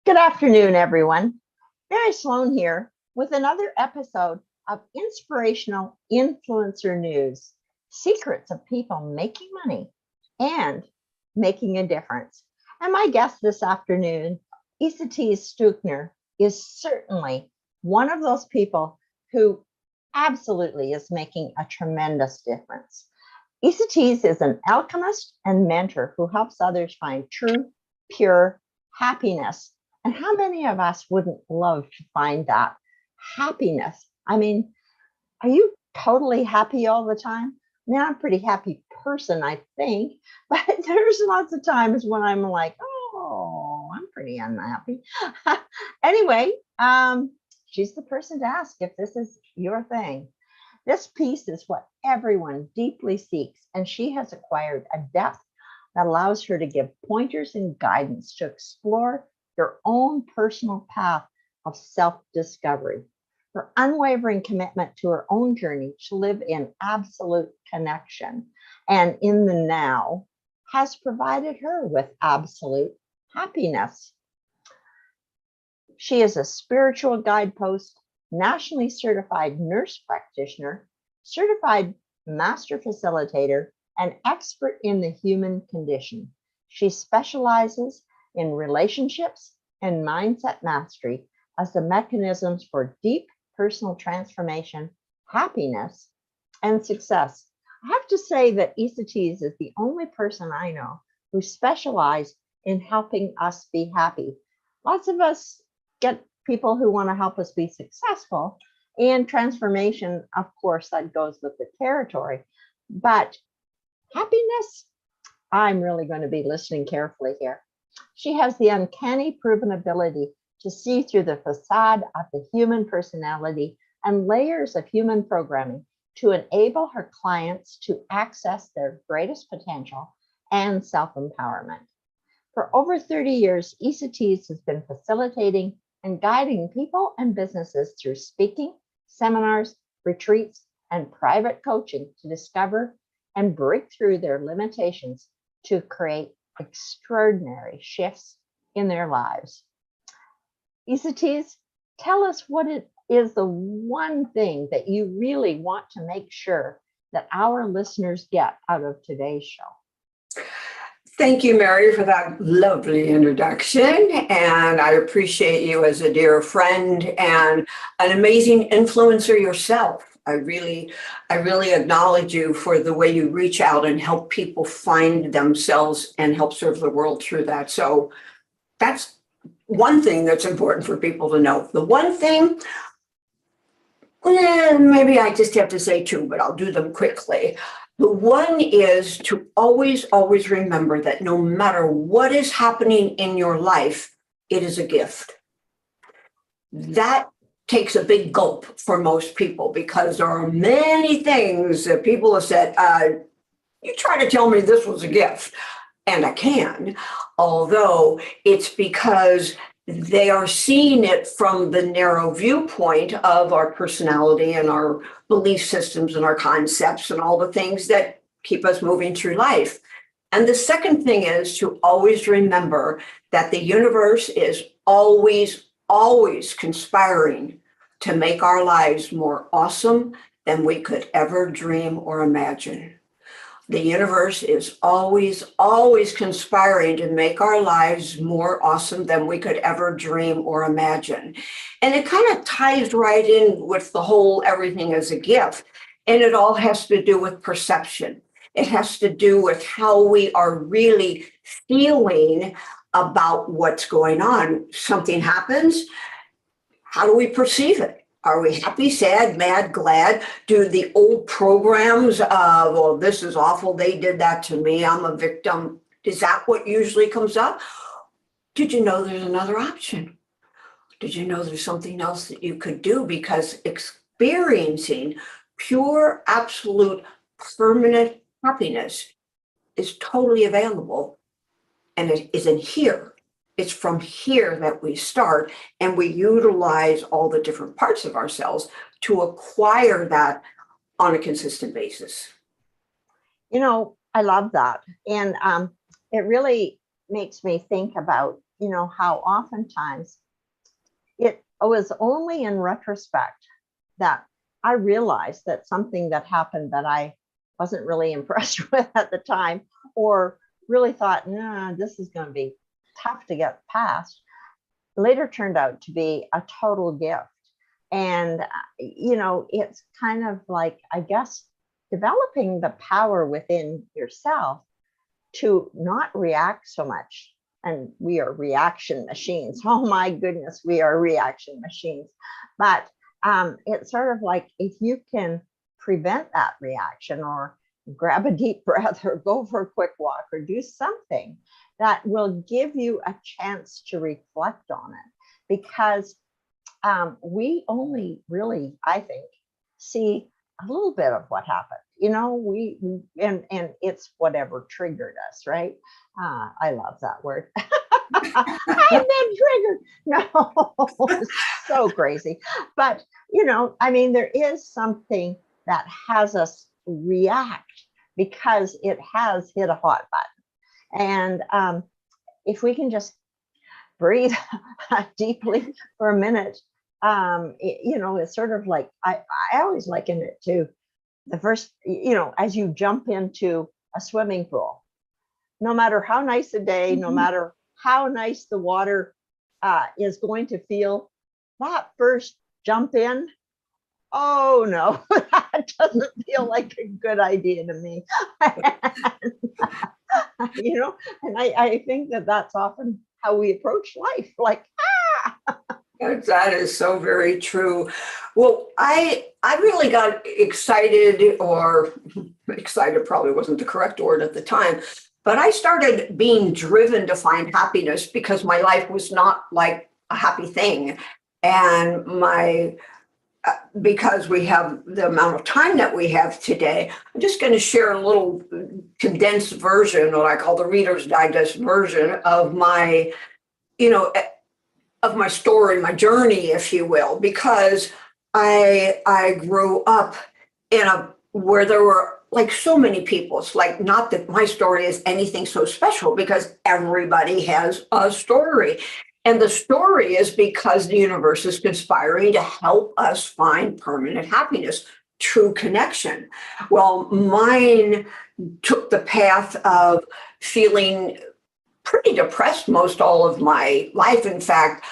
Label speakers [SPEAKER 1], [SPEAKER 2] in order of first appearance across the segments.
[SPEAKER 1] Good afternoon, everyone. Mary Sloan here with another episode of Inspirational Influencer News, secrets of people making money and making a difference. And my guest this afternoon, Esateys Stuchner, is certainly one of those people who absolutely is making a tremendous difference. Esateys is an alchemist and mentor who helps others find true, pure happiness. And how many of us wouldn't love to find that happiness? I mean, are you totally happy all the time? I mean, I'm a pretty happy person, I think, but there's lots of times when I'm like, oh, I'm pretty unhappy. Anyway, she's the person to ask if this is your thing. This piece is what everyone deeply seeks, and she has acquired a depth that allows her to give pointers and guidance to explore your own personal path of self-discovery. Her unwavering commitment to her own journey to live in absolute connection and in the now has provided her with absolute happiness. She is a spiritual guidepost, nationally certified nurse practitioner, certified master facilitator, and expert in the human condition. She specializes in relationships and mindset mastery as the mechanisms for deep personal transformation, happiness, and success. I have to say that Esateys is the only person I know who specializes in helping us be happy. Lots of us get people who want to help us be successful, and transformation, of course, that goes with the territory. But happiness, I'm really going to be listening carefully here. She has the uncanny proven ability to see through the facade of the human personality and layers of human programming to enable her clients to access their greatest potential and self-empowerment. For over 30 years, Esateys has been facilitating and guiding people and businesses through speaking, seminars, retreats, and private coaching to discover and break through their limitations to create extraordinary shifts in their lives. Esateys, tell us what it is the one thing that you really want to make sure that our listeners get out of today's show.
[SPEAKER 2] Thank you, Mary, for that lovely introduction. And I appreciate you as a dear friend and an amazing influencer yourself. I really acknowledge you for the way you reach out and help people find themselves and help serve the world through that. So that's one thing that's important for people to know. The one thing, maybe I just have to say two, but I'll do them quickly. The one is to always remember that no matter what is happening in your life, it is a gift. That takes a big gulp for most people because there are many things that people have said, you try to tell me this was a gift, and I can, although it's because they are seeing it from the narrow viewpoint of our personality and our belief systems and our concepts and all the things that keep us moving through life. And the second thing is to always remember that the universe is always conspiring to make our lives more awesome than we could ever dream or imagine. The universe is always conspiring to make our lives more awesome than we could ever dream or imagine. And it kind of ties right in with the whole everything is a gift. And it all has to do with perception. It has to do with how we are really feeling about what's going on. Something happens. How do we perceive it? Are we happy, sad, mad, glad? Do the old programs of, well, this is awful, they did that to me, I'm a victim, is that what usually comes up? Did you know there's another option? Did you know there's something else that you could do? Because experiencing pure, absolute, permanent happiness is totally available, and it isn't here. It's from here that we start, and we utilize all the different parts of ourselves to acquire that on a consistent basis.
[SPEAKER 1] You know, I love that. And it really makes me think about, how oftentimes it was only in retrospect that I realized that something that happened that I wasn't really impressed with at the time, or really thought, nah, this is going to be tough to get past, later turned out to be a total gift. And, it's kind of like, I guess, developing the power within yourself to not react so much. And we are reaction machines. Oh my goodness, we are reaction machines. But it's sort of like, if you can prevent that reaction, or grab a deep breath, or go for a quick walk, or do something that will give you a chance to reflect on it. Because we only really, I think, see a little bit of what happened. We and it's whatever triggered us, right? I love that word. I've been triggered. No, so crazy. But there is something that has us react because it has hit a hot button. And if we can just breathe deeply for a minute, it's sort of like, I always liken it to the first, as you jump into a swimming pool. No matter how nice the day, no matter how nice the water is going to feel, that first jump in, oh no, that doesn't feel like a good idea to me. And I think that that's often how we approach life. Like,
[SPEAKER 2] that is so very true. Well, I really got excited, or excited probably wasn't the correct word at the time, but I started being driven to find happiness because my life was not like a happy thing. And because we have the amount of time that we have today, I'm just going to share a little condensed version, what I call the Reader's Digest version of my, of my story, my journey, if you will, because I grew up where there were like so many people. It's like, not that my story is anything so special, because everybody has a story. And the story is because the universe is conspiring to help us find permanent happiness, true connection. Well, mine took the path of feeling pretty depressed most all of my life. In fact,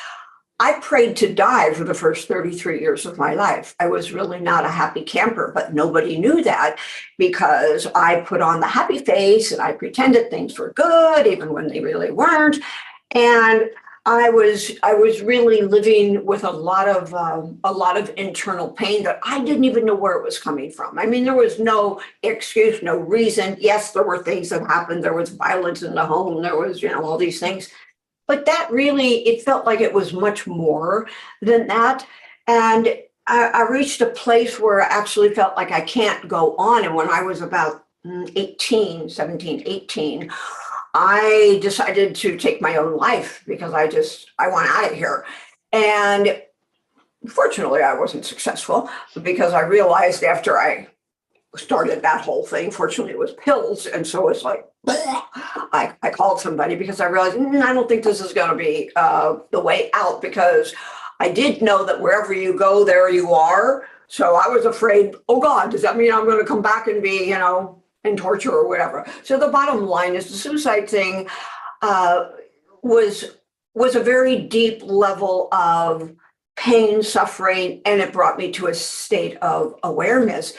[SPEAKER 2] I prayed to die for the first 33 years of my life. I was really not a happy camper, but nobody knew that because I put on the happy face and I pretended things were good, even when they really weren't. And I was really living with a lot of internal pain that I didn't even know where it was coming from. I mean, there was no excuse, no reason. Yes, there were things that happened. There was violence in the home. There was, all these things. But that really, it felt like it was much more than that. And I reached a place where I actually felt like I can't go on. And when I was about 18, 17, 18, I decided to take my own life because I want out of here. And fortunately, I wasn't successful because I realized after I started that whole thing, fortunately, it was pills. And so it's like, I called somebody because I realized, I don't think this is going to be the way out, because I did know that wherever you go, there you are. So I was afraid, oh God, does that mean I'm going to come back and be, in torture or whatever? So the bottom line is the suicide thing was a very deep level of pain, suffering, and it brought me to a state of awareness.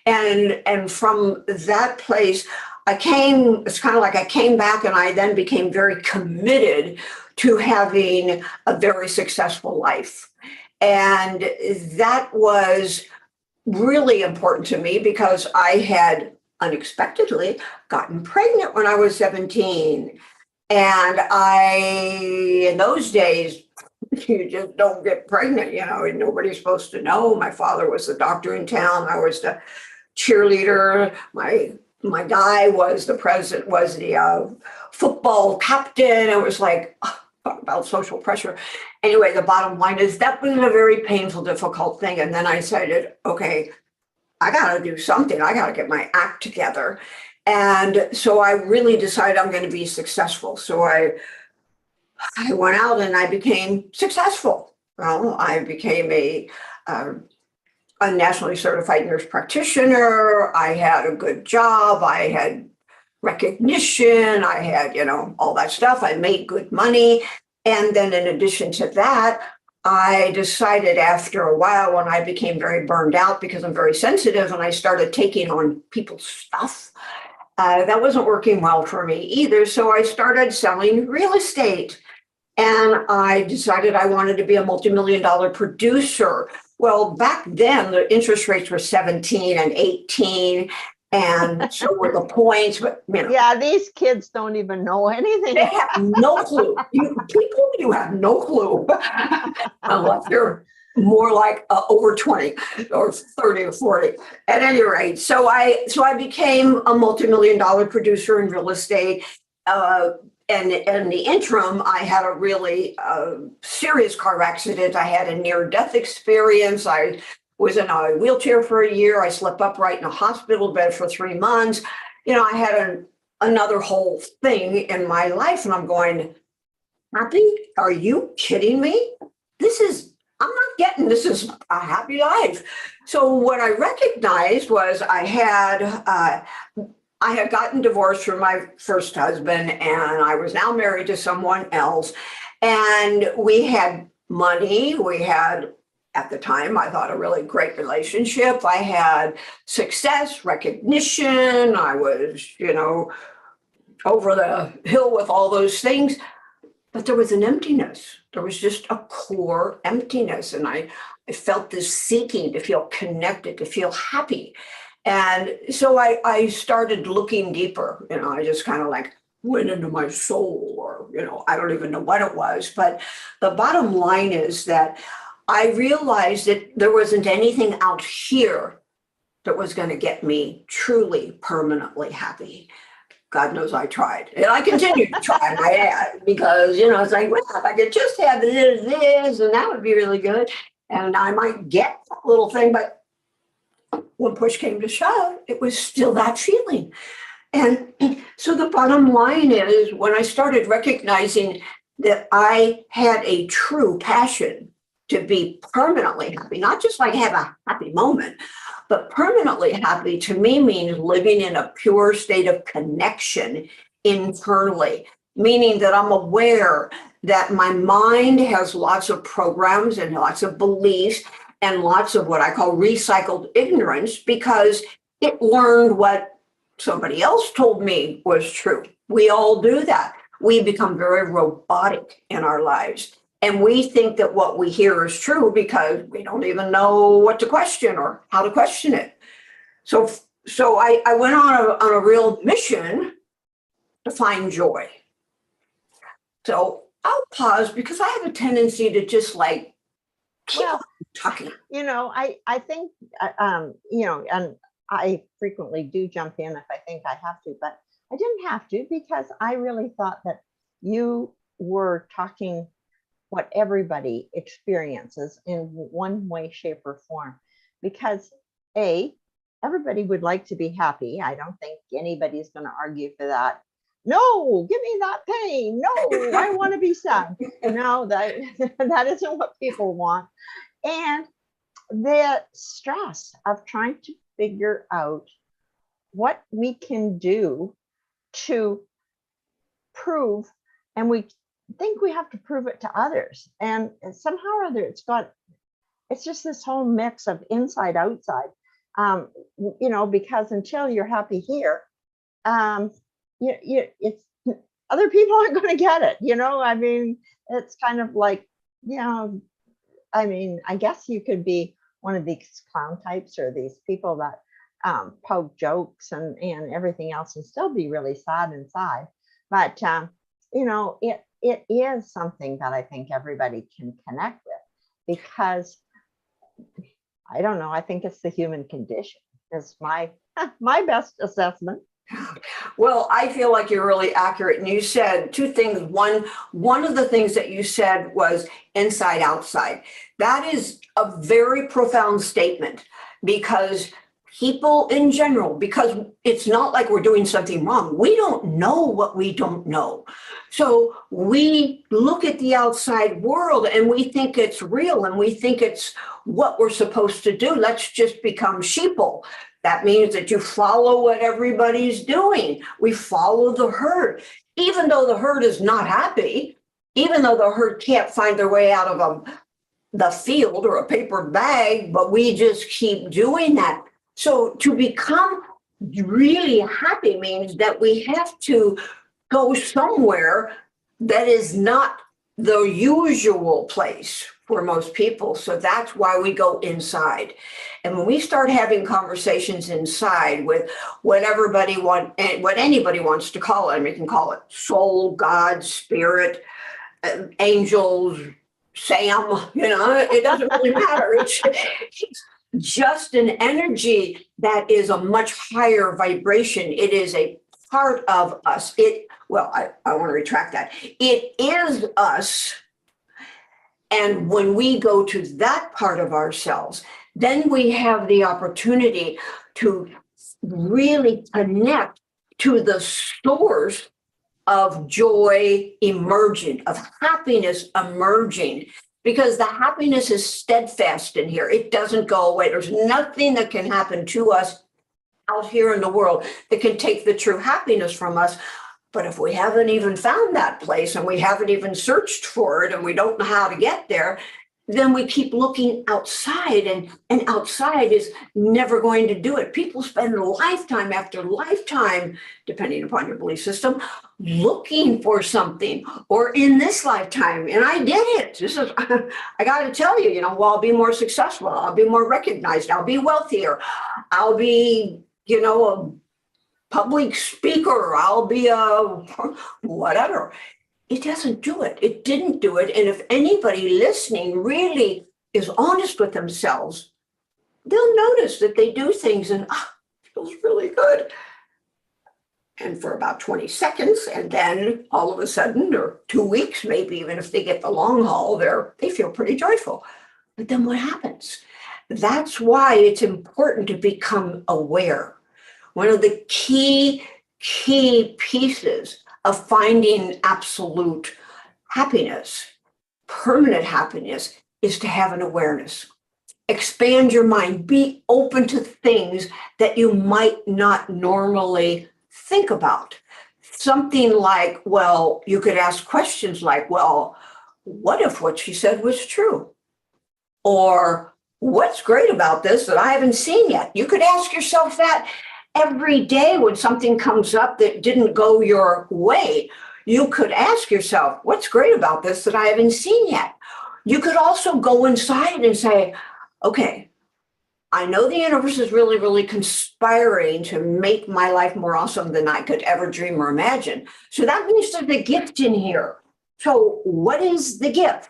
[SPEAKER 2] And from that place, it's kind of like I came back, and I then became very committed to having a very successful life. And that was really important to me because I had unexpectedly gotten pregnant when I was 17. And in those days, you just don't get pregnant, and nobody's supposed to know. My father was the doctor in town. I was the cheerleader. My guy was the president, was the football captain. It was like, talk about social pressure. Anyway, the bottom line is that was a very painful, difficult thing. And then I decided, okay, I got to do something. I got to get my act together. And so I really decided I'm going to be successful. So I I went out and I became successful. Well, I became a nationally certified nurse practitioner. I had a good job. I had recognition. I had, all that stuff. I made good money. And then in addition to that, I decided after a while when I became very burned out because I'm very sensitive and I started taking on people's stuff, that wasn't working well for me either. So I started selling real estate. And I decided I wanted to be a multi-million-dollar producer. Well, back then, the interest rates were 17 and 18, and so were the points. But
[SPEAKER 1] Yeah, these kids don't even know anything.
[SPEAKER 2] they have no clue. You have no clue unless you're more like over 20 or 30 or 40. At any rate, so I became a multi-million-dollar producer in real estate. And in the interim, I had a really serious car accident. I had a near-death experience. I was in a wheelchair for a year. I slept upright in a hospital bed for 3 months. I had another whole thing in my life, and I'm going, happy? Are you kidding me? I'm not getting this is a happy life. So what I recognized was I had gotten divorced from my first husband, and I was now married to someone else. And we had money. We had, at the time, I thought, a really great relationship. I had success, recognition. I was, over the hill with all those things. But there was an emptiness. There was just a core emptiness. And I felt this seeking to feel connected, to feel happy. And so I started looking deeper. I just kind of went into my soul, or, I don't even know what it was. But the bottom line is that I realized that there wasn't anything out here that was going to get me truly permanently happy. God knows I tried. And I continue to try, and I add, because, it's like, well, if I could just have this, and that would be really good. And I might get that little thing, but when push came to shove, it was still that feeling. And so the bottom line is, when I started recognizing that I had a true passion to be permanently happy, not just have a happy moment, but permanently happy to me means living in a pure state of connection internally, meaning that I'm aware that my mind has lots of programs and lots of beliefs and lots of what I call recycled ignorance, because it learned what somebody else told me was true. We all do that. We become very robotic in our lives. And we think that what we hear is true because we don't even know what to question or how to question it. So I went on a real mission to find joy. So I'll pause because I have a tendency to just keep talking.
[SPEAKER 1] I think, and I frequently do jump in if I think I have to, but I didn't have to, because I really thought that you were talking what everybody experiences in one way, shape, or form. Because everybody would like to be happy. I don't think anybody's going to argue for that. No, give me that pain. No, I want to be sad. No, that isn't what people want. And the stress of trying to figure out what we can do to prove, and we think we have to prove it to others. And somehow or other, it's just this whole mix of inside, outside, because until you're happy here, it's other people aren't going to get it. It's kind of I guess you could be one of these clown types or these people that poke jokes and everything else and still be really sad inside. But, it is something that I think everybody can connect with, because I don't know, I think it's the human condition is my best assessment.
[SPEAKER 2] Well, I feel like you're really accurate. And you said two things. One of the things that you said was inside, outside. That is a very profound statement, because people in general, because it's not like we're doing something wrong. We don't know what we don't know. So we look at the outside world and we think it's real and we think it's what we're supposed to do. Let's just become sheeple. That means that you follow what everybody's doing. We follow the herd, even though the herd is not happy, even though the herd can't find their way out of the field or a paper bag, but we just keep doing that. So to become really happy means that we have to go somewhere that is not the usual place for most people. So that's why we go inside. And when we start having conversations inside with what everybody what anybody wants to call it, and we can call it soul, God, spirit, angels, Sam, it doesn't really matter. It's just an energy that is a much higher vibration. It is a part of us. I want to retract that. It is us. And when we go to that part of ourselves, then we have the opportunity to really connect to the source of joy emerging, of happiness emerging, because the happiness is steadfast in here. It doesn't go away. There's nothing that can happen to us out here in the world that can take the true happiness from us. But if we haven't even found that place and we haven't even searched for it and we don't know how to get there, then we keep looking outside, and outside is never going to do it. People spend lifetime after lifetime, depending upon your belief system, looking for something, or in this lifetime, and I did it. I got to tell you, well, I'll be more successful. I'll be more recognized. I'll be wealthier. I'll be, a public speaker. I'll be a whatever. It doesn't do it. It didn't do it. And if anybody listening really is honest with themselves, they'll notice that they do things and it feels really good. And for about 20 seconds, and then all of a sudden, or 2 weeks, maybe even if they get the long haul, they feel pretty joyful. But then what happens? That's why it's important to become aware. One of the key pieces of finding absolute happiness, permanent happiness, is to have an awareness. Expand your mind. Be open to things that you might not normally think about. Something like, you could ask questions like, what if what she said was true? Or what's great about this that I haven't seen yet? You could ask yourself that every day when something comes up that didn't go your way. You could ask yourself, what's great about this that I haven't seen yet? You could also go inside and say, okay, I know the universe is really, really conspiring to make my life more awesome than I could ever dream or imagine. So that means there's a gift in here. So what is the gift?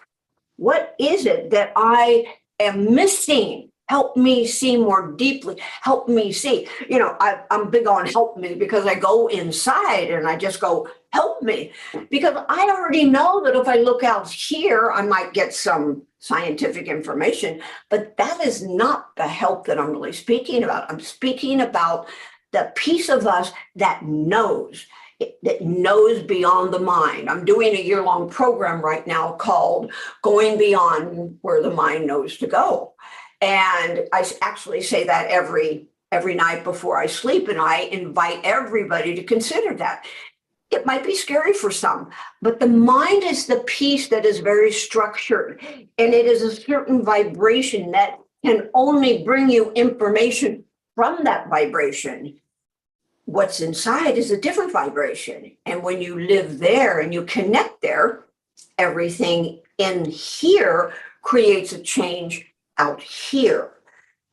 [SPEAKER 2] What is it that I am missing? Help me see more deeply. Help me see. I'm big on help me because I go inside and I just go, help me. Because I already know that if I look out here, I might get some scientific information, but that is not the help that I'm really speaking about. I'm speaking about the piece of us that knows beyond the mind. I'm doing a year-long program right now called Going Beyond Where the Mind Knows to Go. And I actually say that every night before I sleep, and I invite everybody to consider that. It might be scary for some, but the mind is the piece that is very structured, and it is a certain vibration that can only bring you information from that vibration. What's inside is a different vibration. And when you live there and you connect there, everything in here creates a change out here.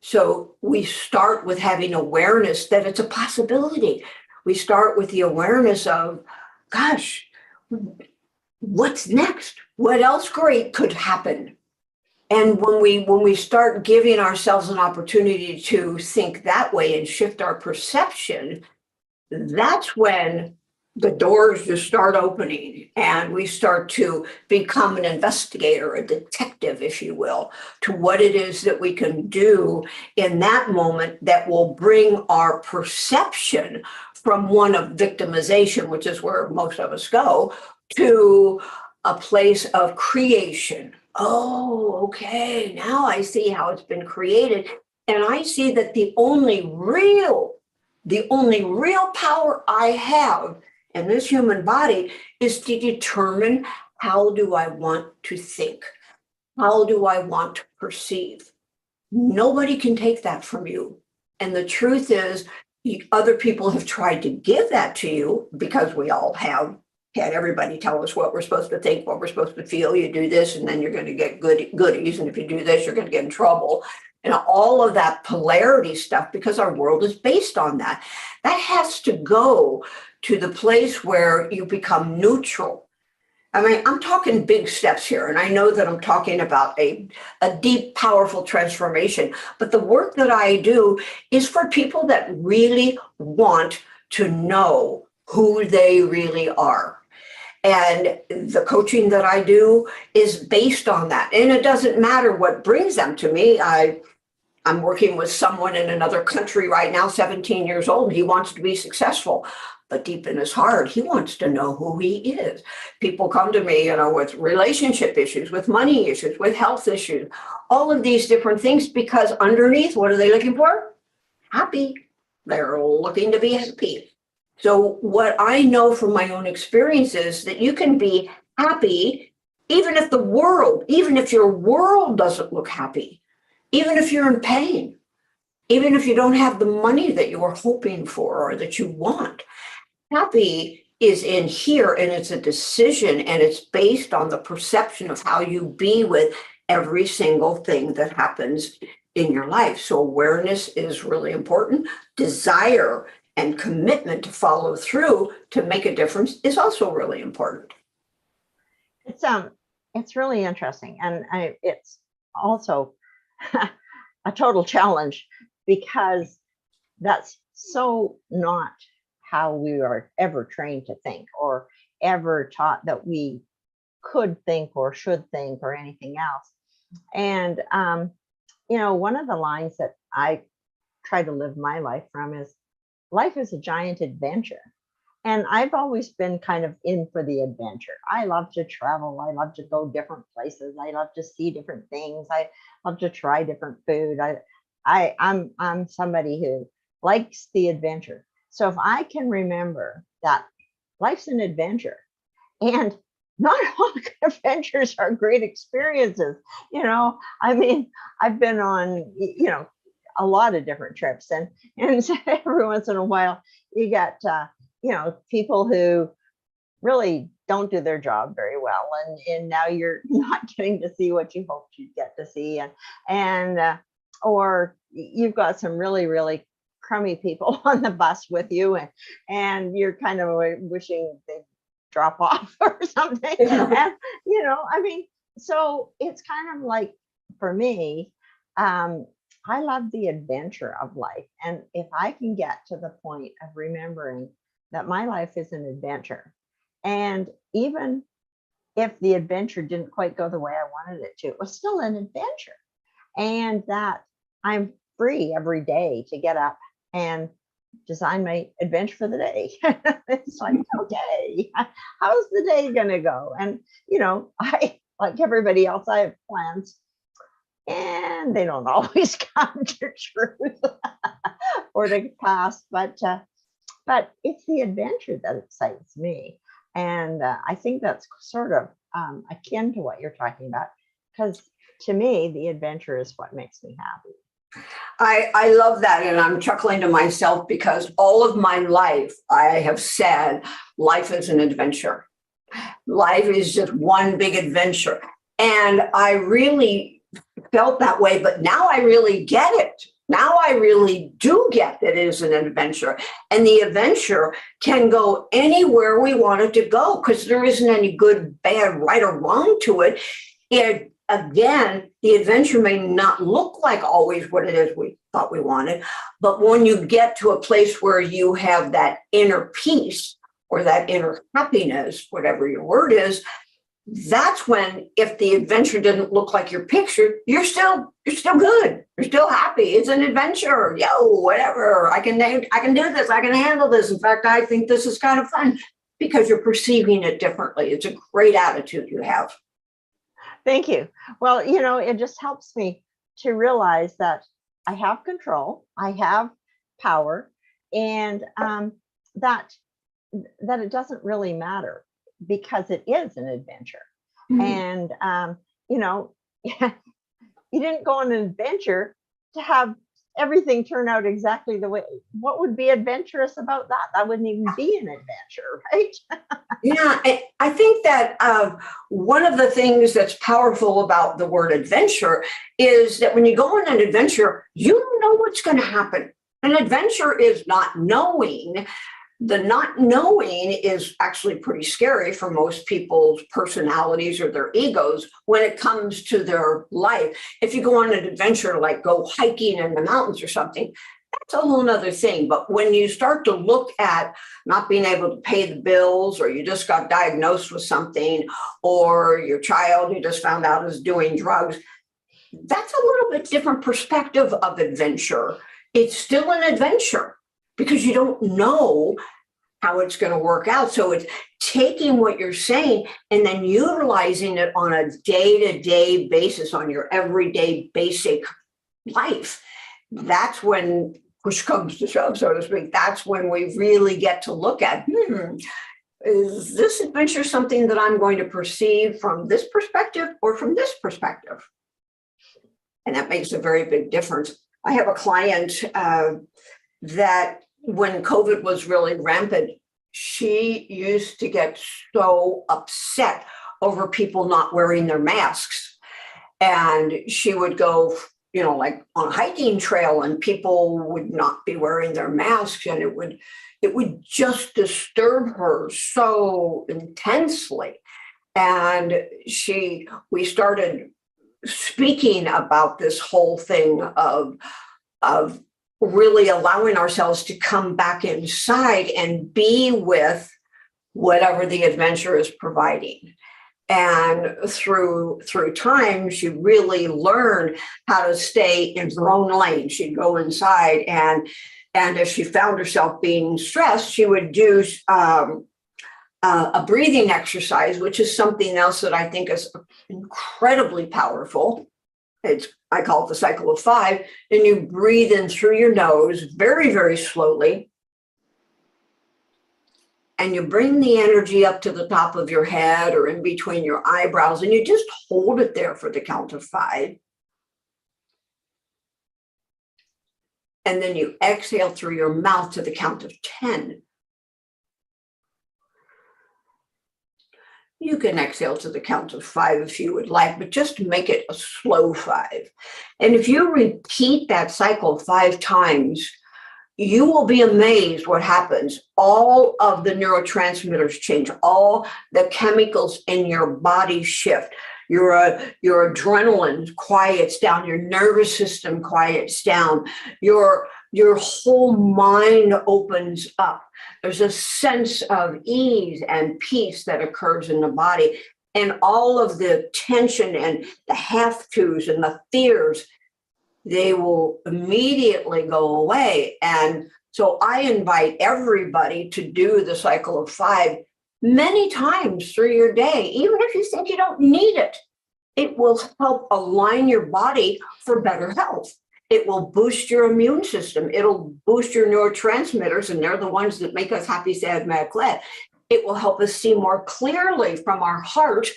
[SPEAKER 2] So we start with having awareness that it's a possibility. We start with the awareness of, gosh, what's next? What else great could happen? And when we start giving ourselves an opportunity to think that way and shift our perception, that's when the doors just start opening and we start to become an investigator, a detective, if you will, to what it is that we can do in that moment that will bring our perception from one of victimization, which is where most of us go, to a place of creation. Oh, okay, now I see how it's been created. And I see that the only real power I have in this human body is to determine, how do I want to think? How do I want to perceive? Nobody can take that from you. And the truth is, other people have tried to give that to you, because we all have had everybody tell us what we're supposed to think, what we're supposed to feel. You do this and then you're going to get goodies. And if you do this, you're going to get in trouble. And all of that polarity stuff, because our world is based on that. That has to go to the place where you become neutral. I mean, I'm talking big steps here, and I know that I'm talking about a deep, powerful transformation, but the work that I do is for people that really want to know who they really are. And the coaching that I do is based on that. And it doesn't matter what brings them to me. I'm working with someone in another country right now, 17 years old. He wants to be successful, but deep in his heart, he wants to know who he is. People come to me, with relationship issues, with money issues, with health issues, all of these different things, because underneath, what are they looking for? Happy. They're looking to be happy. So what I know from my own experience is that you can be happy even if your world doesn't look happy. Even if you're in pain, even if you don't have the money that you were hoping for or that you want. Happy is in here, and it's a decision, and it's based on the perception of how you be with every single thing that happens in your life. So awareness is really important. Desire and commitment to follow through to make a difference is also really important.
[SPEAKER 1] It's really interesting, and it's also a total challenge, because that's so not how we are ever trained to think, or ever taught that we could think or should think or anything else. And one of the lines that I try to live my life from is, life is a giant adventure. And I've always been kind of in for the adventure. I love to travel. I love to go different places. I love to see different things. I love to try different food. I'm somebody who likes the adventure. So if I can remember that life's an adventure, and not all adventures are great experiences. I mean, I've been on, a lot of different trips, and every once in a while you get people who really don't do their job very well, and now you're not getting to see what you hoped you'd get to see, or you've got some really, really crummy people on the bus with you, and you're kind of wishing they'd drop off or something. And I mean, so it's kind of like, for me, I love the adventure of life. And if I can get to the point of remembering that my life is an adventure, and even if the adventure didn't quite go the way I wanted it to, it was still an adventure, and that I'm free every day to get up and design my adventure for the day. It's like, okay, how's the day gonna go? And I, like everybody else, I have plans, and they don't always come to truth or to pass, but it's the adventure that excites me. And I think that's sort of akin to what you're talking about, because to me, the adventure is what makes me happy.
[SPEAKER 2] I love that. And I'm chuckling to myself, because all of my life, I have said, life is an adventure. Life is just one big adventure. And I really felt that way, but now I really get it. Now I really do get that it is an adventure. And the adventure can go anywhere we want it to go, because there isn't any good, bad, right or wrong to it. Again, the adventure may not look like always what it is we thought we wanted, but when you get to a place where you have that inner peace, or that inner happiness, whatever your word is, that's when, if the adventure didn't look like your picture, you're still good. You're still happy. It's an adventure. Yo, whatever. I can do this. I can handle this. In fact, I think this is kind of fun, because you're perceiving it differently. It's a great attitude you have.
[SPEAKER 1] Thank you. Well, it just helps me to realize that I have control, I have power, and that it doesn't really matter, because it is an adventure. And you didn't go on an adventure to have everything turn out exactly the way. What would be adventurous about that? That wouldn't even be an adventure, right?
[SPEAKER 2] Yeah, I think that one of the things that's powerful about the word adventure is that when you go on an adventure, you don't know what's going to happen. An adventure is not knowing. The not knowing is actually pretty scary for most people's personalities or their egos when it comes to their life. If you go on an adventure, like go hiking in the mountains or something, that's a whole nother thing. But when you start to look at not being able to pay the bills, or you just got diagnosed with something, or your child you just found out is doing drugs, that's a little bit different perspective of adventure. It's still an adventure because you don't know how it's going to work out. So it's taking what you're saying and then utilizing it on a day-to-day basis, on your everyday basic life. That's when push comes to shove, so to speak. That's when we really get to look at, is this adventure something that I'm going to perceive from this perspective or from this perspective? And that makes a very big difference. I have a client that when COVID was really rampant, she used to get so upset over people not wearing their masks. And she would go, like on a hiking trail, and people would not be wearing their masks, and it would just disturb her so intensely. And we started speaking about this whole thing of really allowing ourselves to come back inside and be with whatever the adventure is providing. And through time, she really learned how to stay in her own lane. She'd go inside, and if she found herself being stressed, she would do a breathing exercise, which is something else that I think is incredibly powerful. I call it the cycle of 5. And you breathe in through your nose very, very slowly. And you bring the energy up to the top of your head or in between your eyebrows, and you just hold it there for the count of 5. And then you exhale through your mouth to the count of 10. You can exhale to the count of 5 if you would like, but just make it a slow 5. And if you repeat that cycle 5 times, you will be amazed what happens. All of the neurotransmitters change. All the chemicals in your body shift. Your adrenaline quiets down. Your nervous system quiets down. Your whole mind opens up. There's a sense of ease and peace that occurs in the body. And all of the tension and the have-tos and the fears, they will immediately go away. And so I invite everybody to do the cycle of 5 many times through your day, even if you think you don't need it. It will help align your body for better health. It will boost your immune system. It'll boost your neurotransmitters, and they're the ones that make us happy, sad, mad, glad. It will help us see more clearly from our heart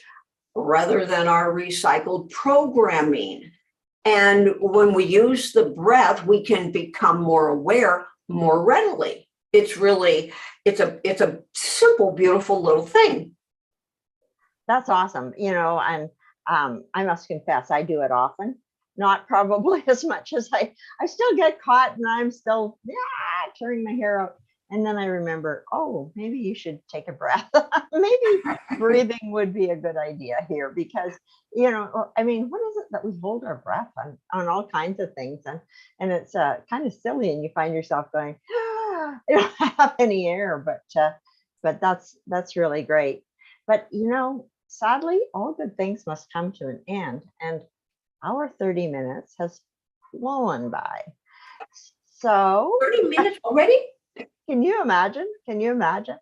[SPEAKER 2] rather than our recycled programming. And when we use the breath, we can become more aware more readily. It's a simple, beautiful little thing.
[SPEAKER 1] That's awesome. And I must confess, I do it often. Not probably as much as I still get caught, and I'm still tearing my hair out. And then I remember, oh, maybe you should take a breath. Maybe breathing would be a good idea here, because, what is it that we hold our breath on all kinds of things? And it's kind of silly, and you find yourself going, you don't have any air, but but that's really great. But sadly, all good things must come to an end, and our 30 minutes has flown by. So
[SPEAKER 2] 30 minutes already?
[SPEAKER 1] can you imagine? Can you imagine?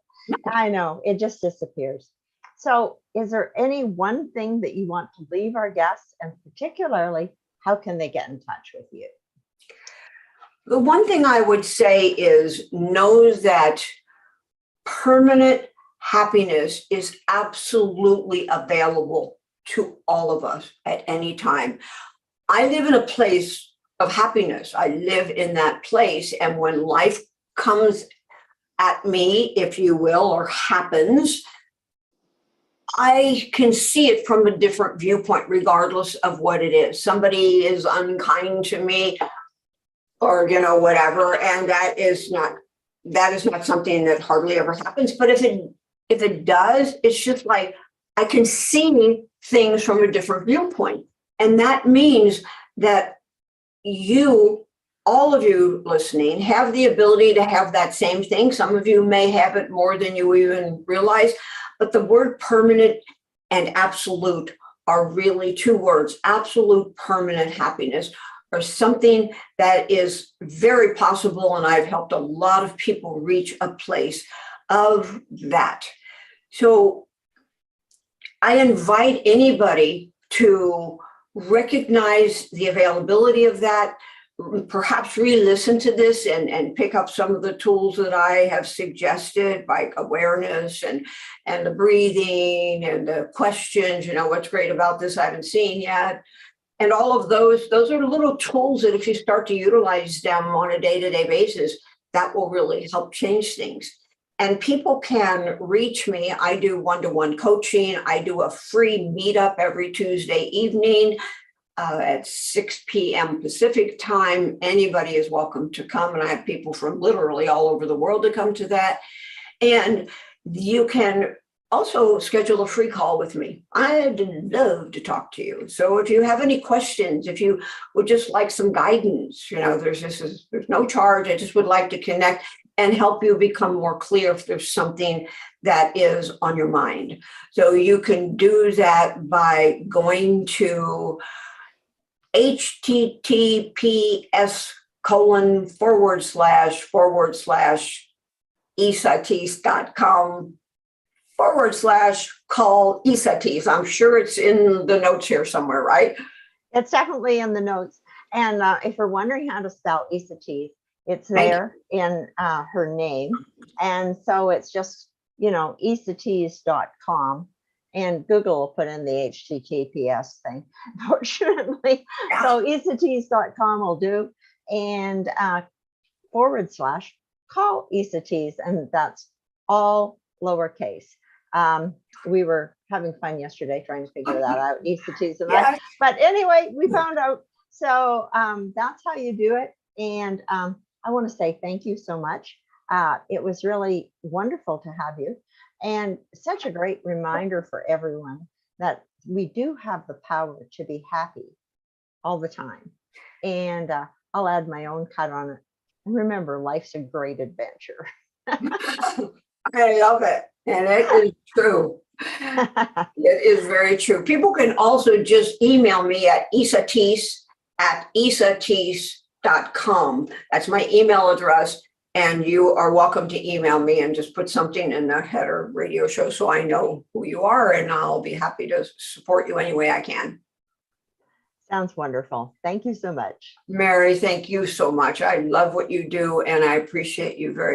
[SPEAKER 1] I know, it just disappears. So is there any one thing that you want to leave our guests, and particularly, how can they get in touch with you?
[SPEAKER 2] The one thing I would say is know that permanent happiness is absolutely available to all of us at any time. I live in a place of happiness. I live in that place. And when life comes at me, if you will, or happens, I can see it from a different viewpoint, regardless of what it is. Somebody is unkind to me, or whatever, and that is not something that hardly ever happens. But if it does, it's just like I can see things from a different viewpoint, and that means that all of you listening, have the ability to have that same thing. Some of you may have it more than you even realize, but the word permanent and absolute are really two words. Absolute permanent happiness, or something that is very possible. And I've helped a lot of people reach a place of that. So I invite anybody to recognize the availability of that, perhaps re-listen to this and pick up some of the tools that I have suggested, like awareness and the breathing and the questions, what's great about this I haven't seen yet. And all of those are little tools that if you start to utilize them on a day-to-day basis, that will really help change things. And people can reach me. I do one-to-one coaching. I do a free meetup every Tuesday evening at 6 p.m. Pacific time. Anybody is welcome to come. And I have people from literally all over the world to come to that. And you can also schedule a free call with me. I'd love to talk to you. So if you have any questions, if you would just like some guidance, there's no charge. I just would like to connect and help you become more clear if there's something that is on your mind. So you can do that by going to https://esateys.com/call Esateys. I'm sure it's in the notes here somewhere, right?
[SPEAKER 1] It's definitely in the notes. And if you're wondering how to spell Esateys, it's there in her name. And so it's just, esateys.com. And Google will put in the HTTPS thing, fortunately. Yeah. So esateys.com will do. And /call Esateys. And that's all lowercase. We were having fun yesterday trying to figure that out, Esateys and I. But anyway, we found out. So that's how you do it. And I want to say thank you so much. It was really wonderful to have you. And such a great reminder for everyone that we do have the power to be happy all the time. And I'll add my own cut on it. And remember, life's a great adventure.
[SPEAKER 2] I love it. And it is true. It is very true. People can also just email me at esateys@esateys.com. That's my email address. And you are welcome to email me and just put something in the header radio show so I know who you are, and I'll be happy to support you any way I can.
[SPEAKER 1] Sounds wonderful. Thank you so much.
[SPEAKER 2] Mary, thank you so much. I love what you do, and I appreciate you very much.